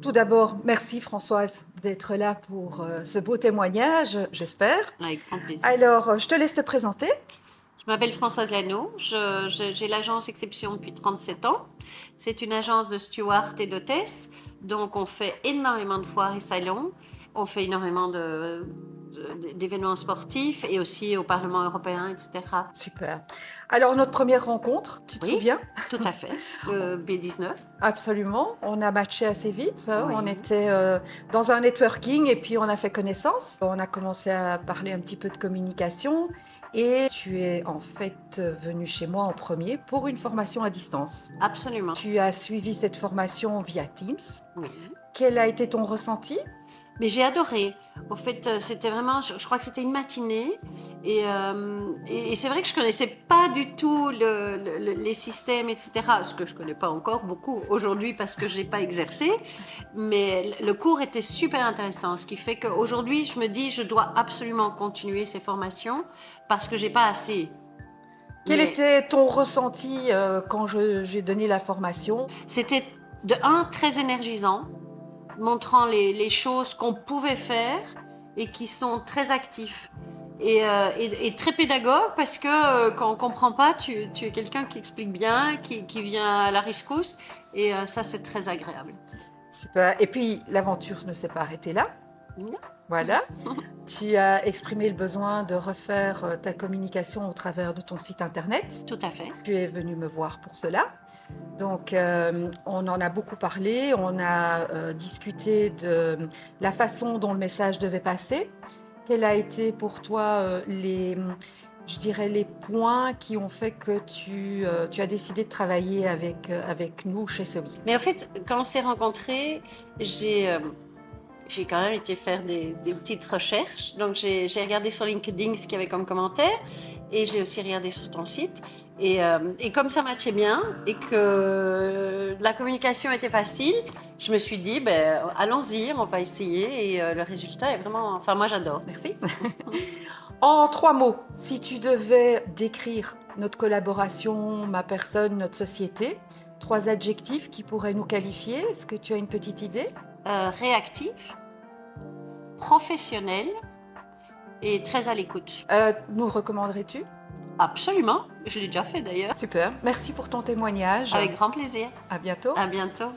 Tout d'abord, merci Françoise d'être là pour ce beau témoignage, j'espère. Avec grand plaisir. Alors, je te laisse te présenter. Je m'appelle Françoise Lano, j'ai l'agence Exception depuis 37 ans. C'est une agence de stewards et d'hôtesses, donc on fait énormément de foires et salons, on fait énormément d'événements sportifs et aussi au Parlement européen, etc. Super. Alors, notre première rencontre, tu te Oui, souviens? tout à fait, le B19. Absolument. On a matché assez vite. Oui. On était dans un networking et puis on a fait connaissance. On a commencé à parler un petit peu de communication. Et tu es en fait venu chez moi en premier pour une formation à distance. Absolument. Tu as suivi cette formation via Teams. Oui. Quel a été ton ressenti? Mais j'ai adoré. Au fait, c'était vraiment, je crois que c'était une matinée. Et c'est vrai que je connaissais pas du tout les systèmes, etc. Ce que je connais pas encore beaucoup aujourd'hui parce que j'ai pas exercé. Mais le cours était super intéressant. Ce qui fait qu'aujourd'hui, je me dis, je dois absolument continuer ces formations parce que j'ai pas assez. Quel Mais était ton ressenti quand j'ai donné la formation? c'était de un, très énergisant, montrant les choses qu'on pouvait faire et qui sont très actifs. Et très pédagogue parce que quand on ne comprend pas, tu es quelqu'un qui explique bien, qui vient à la rescousse. Et ça, c'est très agréable. Super. Et puis, l'aventure ne s'est pas arrêtée là. Non. Voilà. Tu as exprimé le besoin de refaire ta communication au travers de ton site internet. Tout à fait. Tu es venu me voir pour cela. Donc, on en a beaucoup parlé. On a discuté de la façon dont le message devait passer. Quel a été pour toi je dirais, les points qui ont fait que tu as décidé de travailler avec nous chez Sobi? Mais en fait, quand on s'est rencontrés, j'ai quand même été faire des petites recherches. Donc, j'ai regardé sur LinkedIn ce qu'il y avait comme commentaire et j'ai aussi regardé sur ton site. Et comme ça matchait bien et que la communication était facile, je me suis dit, ben, allons-y, on va essayer. Et le résultat est vraiment... Enfin, moi, j'adore. Merci. En 3 mots, si tu devais décrire notre collaboration, ma personne, notre société, 3 adjectifs qui pourraient nous qualifier, est-ce que tu as une petite idée? Réactif, professionnel et très à l'écoute. Nous recommanderais-tu? Absolument, je l'ai déjà fait d'ailleurs. Super. Merci pour ton témoignage. Avec grand plaisir. À bientôt. À bientôt.